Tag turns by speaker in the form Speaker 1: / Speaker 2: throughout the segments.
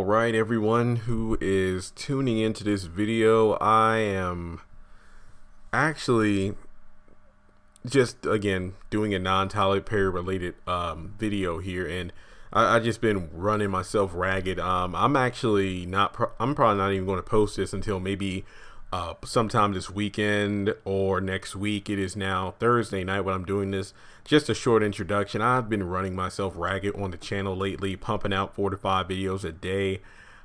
Speaker 1: right, everyone who is tuning into this video, I am actually just again doing a non-Tyler Perry related video here, and I just been running myself ragged. I'm actually not. I'm probably not even going to post this until maybe sometime this weekend or next week. It is now Thursday night when I'm doing this. Just a short introduction. I've been running myself ragged on the channel lately, pumping out 4 to 5 videos a day.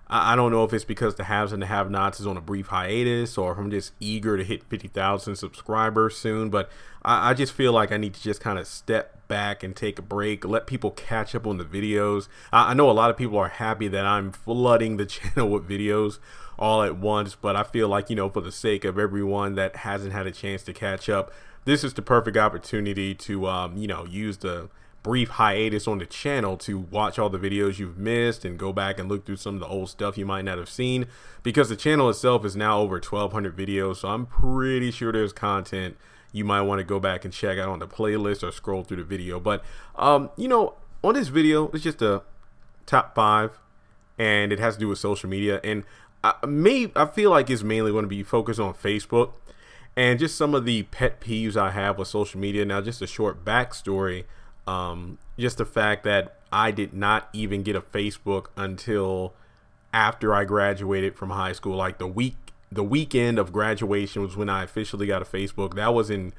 Speaker 1: I don't know if it's because the haves and the have-nots is on a brief hiatus, or if I'm just eager to hit 50,000 subscribers soon, but I just feel like I need to just kind of step back and take a break, let people catch up on the videos. I know a lot of people are happy that I'm flooding the channel with videos all at once, but I feel like, for the sake of everyone that hasn't had a chance to catch up, this is the perfect opportunity to, use the brief hiatus on the channel to watch all the videos you've missed and go back and look through some of the old stuff you might not have seen, because the channel itself is now over 1,200 videos. So I'm pretty sure there's content you might want to go back and check out on the playlist or scroll through the video. But, on this video, it's just a top 5, and it has to do with social media. And I feel like it's mainly going to be focused on Facebook and just some of the pet peeves I have with social media. Now, just a short backstory. Just the fact that I did not even get a Facebook until after I graduated from high school. Like the weekend of graduation was when I officially got a Facebook. That was in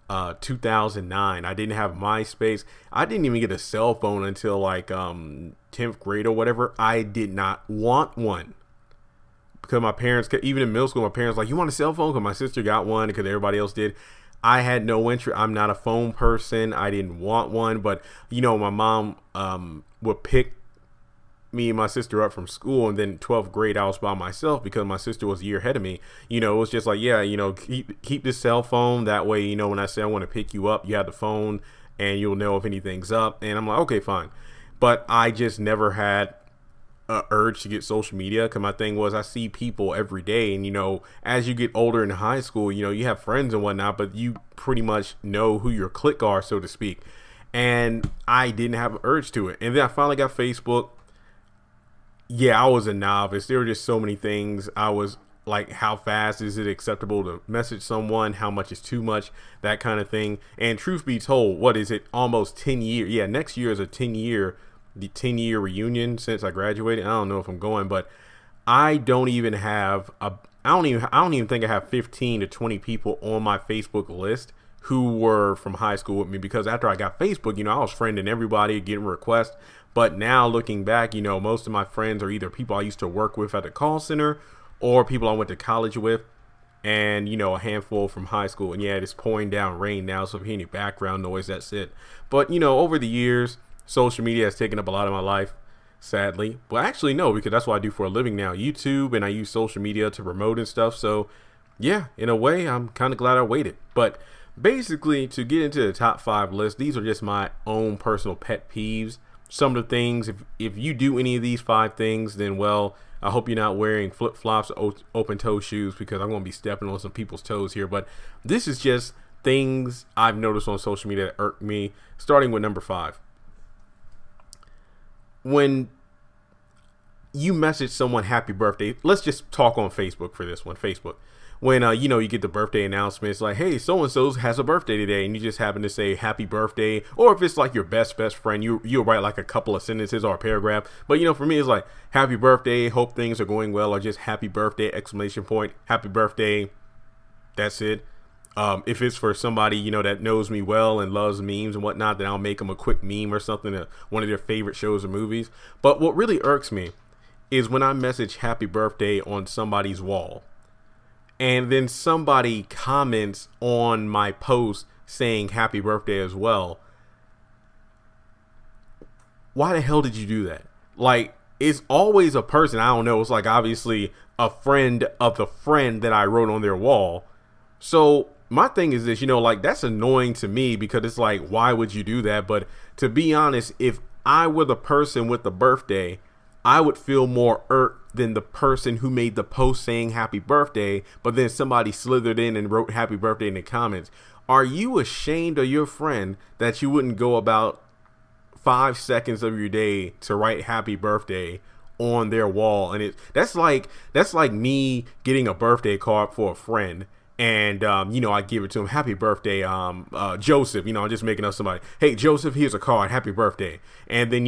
Speaker 1: 2009. I didn't have MySpace. I didn't even get a cell phone until like 10th grade or whatever. I did not want one, because my parents, even in middle school, my parents like, you want a cell phone? Because my sister got one, because everybody else did. I had no interest. I'm not a phone person. I didn't want one. But, my mom would pick me and my sister up from school. And then 12th grade, I was by myself because my sister was a year ahead of me. It was just like, yeah, keep this cell phone. That way, when I say I want to pick you up, you have the phone and you'll know if anything's up. And I'm like, okay, fine. But I just never had urge to get social media, because my thing was, I see people every day, and as you get older in high school, you have friends and whatnot, but you pretty much know who your clique are, so to speak. And I didn't have an urge to it. And then I finally got Facebook. Yeah, I was a novice. There were just so many things. I was like, how fast is it acceptable to message someone? How much is too much? That kind of thing. And truth be told, what is it? Almost 10 years. Yeah, next year is the 10-year reunion since I graduated. I don't know if I'm going, but I don't even think I have 15 to 20 people on my Facebook list who were from high school with me, because after I got Facebook, I was friending everybody, getting requests. But now looking back, most of my friends are either people I used to work with at the call center or people I went to college with, and a handful from high school. And yeah, it's pouring down rain now, so if you hear any background noise, that's it. But over the years, social media has taken up a lot of my life, sadly. Well, actually, no, because that's what I do for a living now, YouTube, and I use social media to promote and stuff. So yeah, in a way, I'm kind of glad I waited. But basically, to get into the top 5 list, these are just my own personal pet peeves. Some of the things, if you do any of these 5 things, then, well, I hope you're not wearing flip-flops or open-toe shoes, because I'm going to be stepping on some people's toes here. But this is just things I've noticed on social media that irk me, starting with number 5. When you message someone happy birthday, let's just talk on Facebook for this one. Facebook, when you get the birthday announcements like, hey, so and so has a birthday today, and you just happen to say happy birthday. Or if it's like your best friend, you'll write like a couple of sentences or a paragraph. But for me, it's like happy birthday, hope things are going well, or just happy birthday, exclamation point, happy birthday. That's it. If it's for somebody, that knows me well and loves memes and whatnot, then I'll make them a quick meme or something to one of their favorite shows or movies. But what really irks me is when I message happy birthday on somebody's wall, and then somebody comments on my post saying happy birthday as well. Why the hell did you do that? Like, it's always a person, I don't know, it's like obviously a friend of the friend that I wrote on their wall. So my thing is this, that's annoying to me, because it's like, why would you do that? But to be honest, if I were the person with the birthday, I would feel more irked than the person who made the post saying happy birthday, but then somebody slithered in and wrote happy birthday in the comments. Are you ashamed of your friend that you wouldn't go about 5 seconds of your day to write happy birthday on their wall, and that's like me getting a birthday card for a friend, and I give it to him, happy birthday, Joseph. I'm just making up somebody. Hey Joseph, here's a card, happy birthday. And then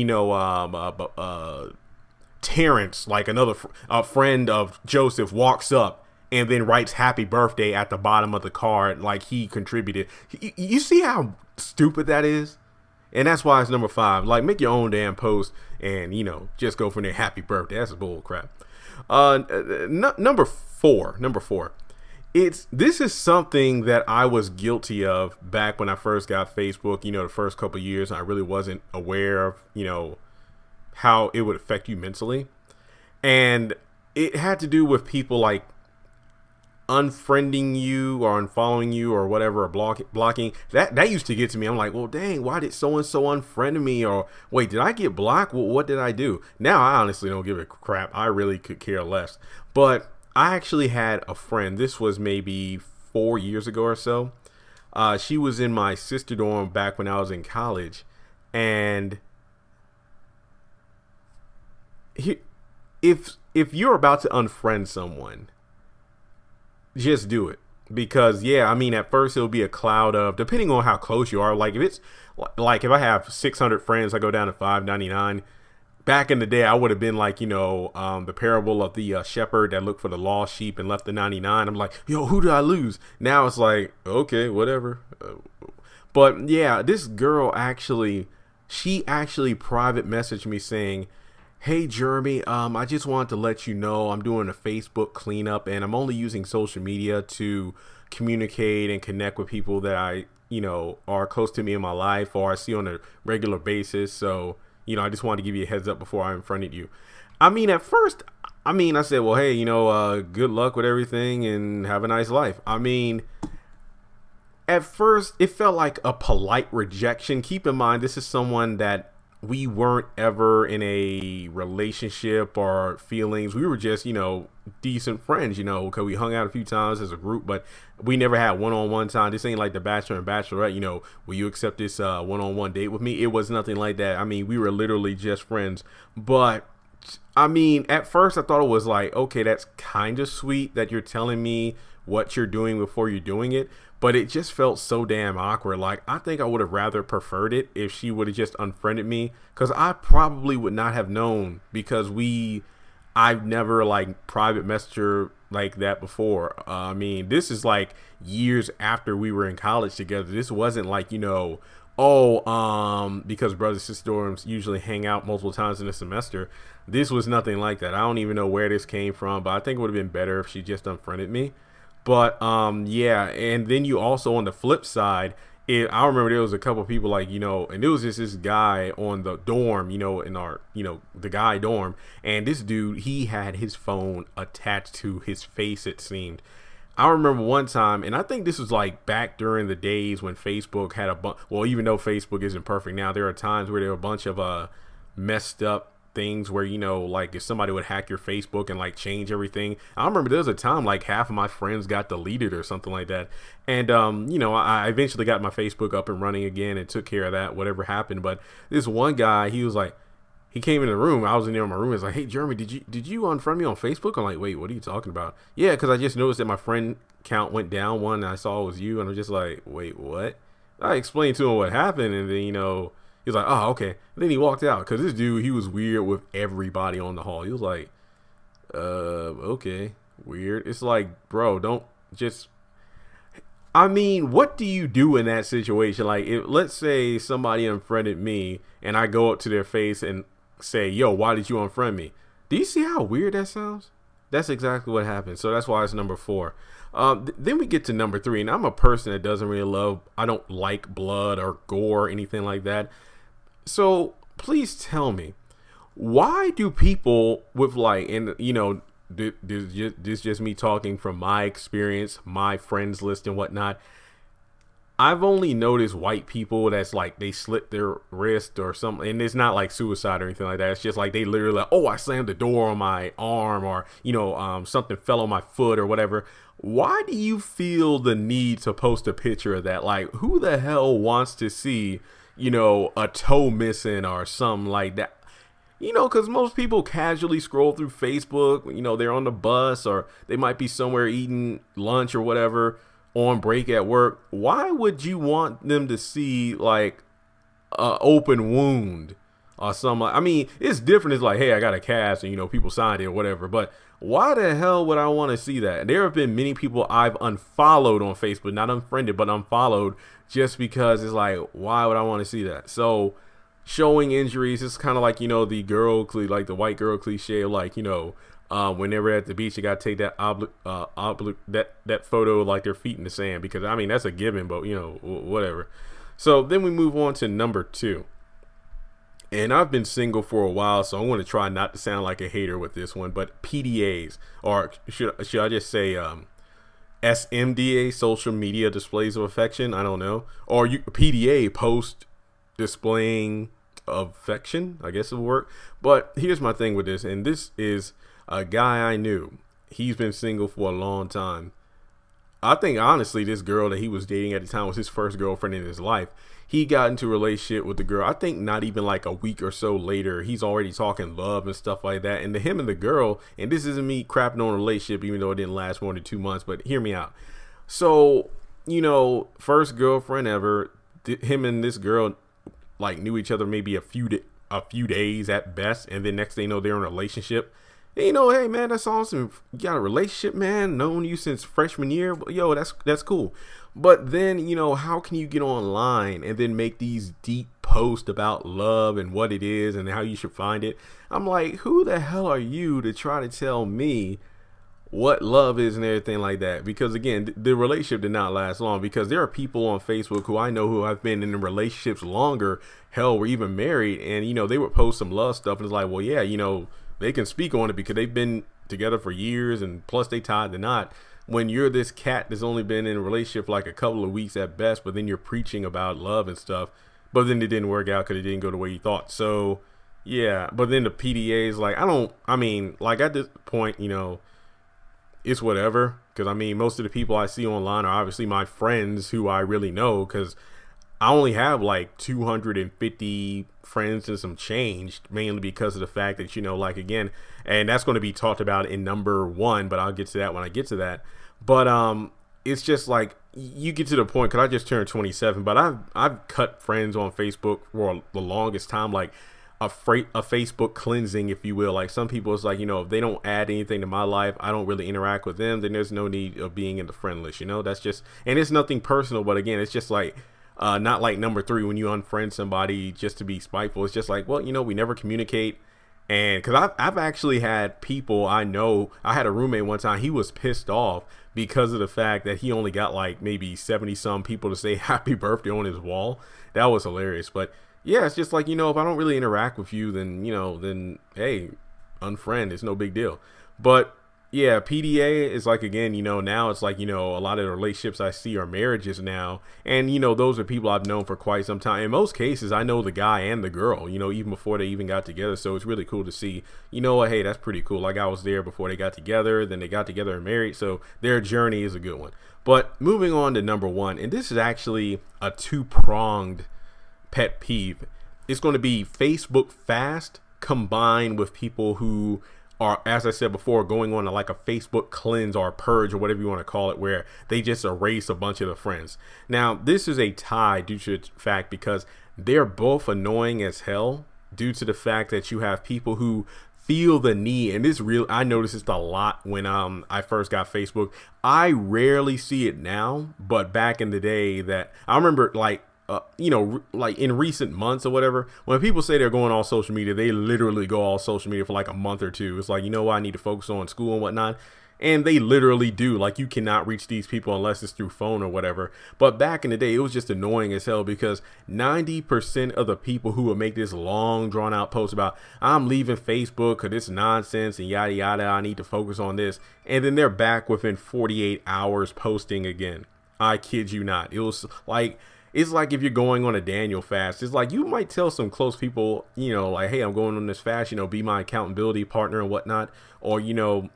Speaker 1: Terrence, like another friend of Joseph, walks up and then writes happy birthday at the bottom of the card, like he contributed. You see how stupid that is? And that's why it's number 5. Like, make your own damn post and, just go from there. Happy birthday. That's bull crap. Number four. This is something that I was guilty of back when I first got Facebook, the first couple of years. I really wasn't aware of, how it would affect you mentally. And it had to do with people like unfriending you or unfollowing you or whatever, or blocking. That used to get to me. I'm like, well, dang, why did so-and-so unfriend me? Or wait, did I get blocked? Well, what did I do? Now I honestly don't give a crap. I really could care less. But I actually had a friend. This was maybe 4 years ago or so. She was in my sister dorm back when I was in college. And if you're about to unfriend someone, just do it. Because at first it'll be a cloud of, depending on how close you are. Like if I have 600 friends, I go down to 599. Back in the day, I would have been like, the parable of the shepherd that looked for the lost sheep and left the 99. I'm like, yo, who did I lose? Now it's like, okay, whatever. But yeah, this girl she actually private messaged me saying, hey Jeremy, I just wanted to let you know I'm doing a Facebook cleanup, and I'm only using social media to communicate and connect with people that I, are close to me in my life or I see on a regular basis. So, I just wanted to give you a heads up before I unfriended you. At first, I said, well, hey, good luck with everything and have a nice life. At first it felt like a polite rejection. Keep in mind, this is someone that we weren't ever in a relationship or feelings. We were just, decent friends, because we hung out a few times as a group, but we never had one-on-one time. This ain't like The Bachelor and Bachelorette, will you accept this one-on-one date with me? It was nothing like that. We were literally just friends. But at first I thought it was like, okay, that's kind of sweet that you're telling me what you're doing before you're doing it. But it just felt so damn awkward. Like, I think I would have rather preferred it if she would have just unfriended me, because I probably would not have known, because I've never like private messaged her like that before. This is like years after we were in college together. This wasn't like, because brothers and sister dorms usually hang out multiple times in a semester. This was nothing like that. I don't even know where this came from, but I think it would have been better if she just unfriended me. But and then you also, on the flip side, I remember there was a couple of people like, and it was just this guy on the dorm, in our, the guy dorm. And this dude, he had his phone attached to his face, it seemed. I remember one time, and I think this was like back during the days when Facebook had even though Facebook isn't perfect now, there are times where there are a bunch of messed up things where, like if somebody would hack your Facebook and like change everything. I remember there was a time like half of my friends got deleted or something like that. And, I eventually got my Facebook up and running again and took care of that, whatever happened. But this one guy, he was like, he came in the room. I was in there in my room. He's like, hey, Jeremy, did you unfriend me on Facebook? I'm like, wait, what are you talking about? Yeah, because I just noticed that my friend count went down one and I saw it was you. And I'm just like, wait, what? I explained to him what happened. And then, he was like, oh, okay. And then he walked out, because this dude, he was weird with everybody on the hall. He was like, okay, weird. It's like, bro, don't just... what do you do in that situation? Like, let's say somebody unfriended me and I go up to their face and say, yo, why did you unfriend me? Do you see how weird that sounds? That's exactly what happened. So that's why it's number 4. Then we get to number 3, and I'm a person that doesn't really I don't like blood or gore or anything like that. So please tell me, why do people with like, and this just me talking from my experience, my friends list and whatnot. I've only noticed white people that's like they slit their wrist or something, and it's not like suicide or anything like that. It's just like they literally like, oh, I slammed the door on my arm, or something fell on my foot or whatever. Why do you feel the need to post a picture of that? Like, who the hell wants to see a toe missing or something like that? Because most people casually scroll through Facebook, they're on the bus or they might be somewhere eating lunch or whatever on break at work. Why would you want them to see like a open wound or something? I mean, it's different. It's like, hey, I got a cast and, people signed it or whatever. But why the hell would I want to see that? And there have been many people I've unfollowed on Facebook, not unfriended, but unfollowed just because it's like, why would I want to see that? So showing injuries, it's kind of like, the like the white girl cliche of like, when they were at the beach, you got to take that that photo of like their feet in the sand, because I mean, that's a given, but whatever. So then we move on to number 2. And I've been single for a while, so I want to try not to sound like a hater with this one, but PDAs, or should I just say SMDA, social media displays of affection? I don't know. Or PDA, post displaying affection, I guess it will work. But here's my thing with this, and this is a guy I knew. He's been single for a long time. I think honestly this girl that he was dating at the time was his first girlfriend in his life. He got into a relationship with the girl, I think not even like a week or so later. He's already talking love and stuff like that. And to him and the girl, and this isn't me crapping on a relationship even though it didn't last more than 2 months, but hear me out. So, first girlfriend ever, him and this girl like knew each other maybe a few days at best, and then next thing you know, they're in a relationship. And hey man, that's awesome. You got a relationship, man. Known you since freshman year. Yo, that's cool. But then, how can you get online and then make these deep posts about love and what it is and how you should find it? I'm like, who the hell are you to try to tell me what love is and everything like that? Because again, the relationship did not last long, because there are people on Facebook who I know who have been in relationships longer, hell, were even married, and they would post some love stuff and it's like, well, yeah, they can speak on it because they've been together for years and plus they tied the knot. When you're this cat that's only been in a relationship for like a couple of weeks at best, but then you're preaching about love and stuff, but then it didn't work out because it didn't go the way you thought. So yeah, but then the PDA is like, like at this point, it's whatever. Because I mean, most of the people I see online are obviously my friends who I really know, because I only have like 250 friends and some change, mainly because of the fact that, like again, and that's going to be talked about in number 1, but I'll get to that when I get to that. But it's just like you get to the point, because I just turned 27, but I've cut friends on Facebook for the longest time, like a Facebook cleansing, if you will. Like some people, it's like, if they don't add anything to my life, I don't really interact with them, then there's no need of being in the friend list. That's just, and it's nothing personal, but again, it's just like, not like number 3 when you unfriend somebody just to be spiteful. It's just like, well, we never communicate. And because I've actually had people I know, I had a roommate one time, he was pissed off because of the fact that he only got like maybe 70 some people to say happy birthday on his wall. That was hilarious. But yeah, it's just like, if I don't really interact with you, then, then hey, unfriend, it's no big deal. But yeah, PDA is like, again, now it's like, a lot of the relationships I see are marriages now. And, those are people I've known for quite some time. In most cases, I know the guy and the girl, even before they even got together. So it's really cool to see, hey, that's pretty cool. Like I was there before they got together, then they got together and married. So their journey is a good one. But moving on to number 1, and this is actually a 2-pronged pet peeve. It's going to be Facebook fast combined with people who are, as I said before, going on like a Facebook cleanse or purge or whatever you want to call it, where they just erase a bunch of the friends. Now, this is a tie due to the fact because they're both annoying as hell, due to the fact that you have people who feel the need, and this real, I noticed this a lot when I first got Facebook. I rarely see it now, but back in the day, that I remember like like in recent months or whatever, when people say they're going all social media, they literally go all social media for like a month or 2. It's like, I need to focus on school and whatnot. And they literally do. Like, you cannot reach these people unless it's through phone or whatever. But back in the day, it was just annoying as hell, because 90% of the people who would make this long drawn out post about, I'm leaving Facebook because it's nonsense and yada yada, I need to focus on this, and then they're back within 48 hours posting again. I kid you not. It was like, it's like if you're going on a Daniel fast, it's like you might tell some close people, like, hey, I'm going on this fast, be my accountability partner and whatnot. Or,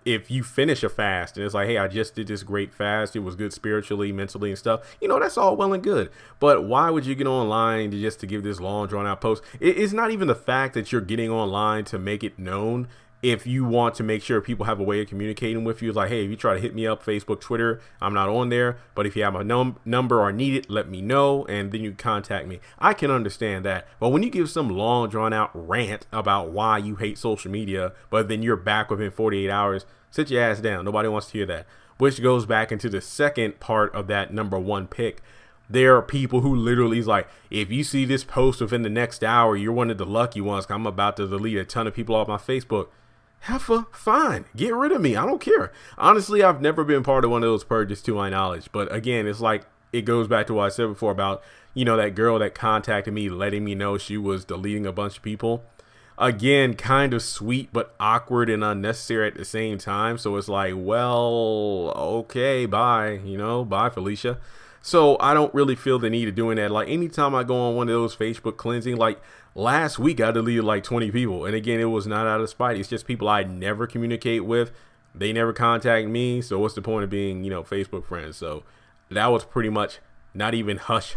Speaker 1: if you finish a fast and it's like, hey, I just did this great fast, it was good spiritually, mentally and stuff, that's all well and good. But why would you get online just to give this long drawn out post? It's not even the fact that you're getting online to make it known. If you want to make sure people have a way of communicating with you, it's like, hey, if you try to hit me up, Facebook, Twitter, I'm not on there. But if you have a number or need it, let me know, and then you contact me. I can understand that. But when you give some long, drawn out rant about why you hate social media, but then you're back within 48 hours, sit your ass down. Nobody wants to hear that. Which goes back into the second part of that number one pick. There are people who literally is like, if you see this post within the next hour, you're one of the lucky ones. I'm about to delete a ton of people off my Facebook. Heifer, fine. Get rid of me. I don't care. Honestly, I've never been part of one of those purges to my knowledge. But again, it's like it goes back to what I said before about, that girl that contacted me, letting me know she was deleting a bunch of people. Again, kind of sweet, but awkward and unnecessary at the same time. So it's like, well, okay, bye. Bye, Felicia. So I don't really feel the need of doing that. Like anytime I go on one of those Facebook cleansing, like last week I deleted like 20 people. And again, it was not out of spite. It's just people I never communicate with. They never contact me. So what's the point of being, Facebook friends? So that was pretty much not even hush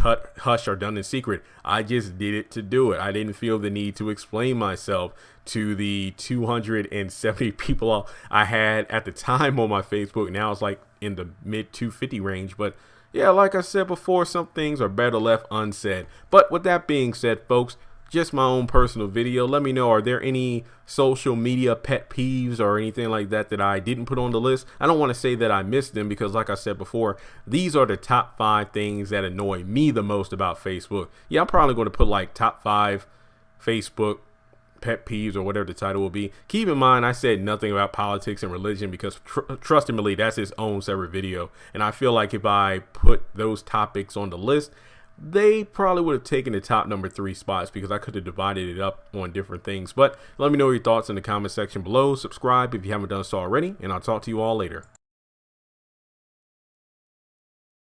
Speaker 1: or done in secret. I just did it to do it. I didn't feel the need to explain myself to the 270 people I had at the time on my Facebook. Now it's like in the mid 250 range. But yeah, like I said before, some things are better left unsaid. But with that being said, folks, just my own personal video. Let me know, are there any social media pet peeves or anything like that I didn't put on the list? I don't want to say that I missed them because like I said before, these are the top 5 things that annoy me the most about Facebook. Yeah, I'm probably going to put like top 5 Facebook pet peeves or whatever the title will be. Keep in mind, I said nothing about politics and religion because trust and believe, that's its own separate video. And I feel like if I put those topics on the list, they probably would have taken the top number 3 spots because I could have divided it up on different things. But let me know your thoughts in the comment section below. Subscribe if you haven't done so already, and I'll talk to you all later.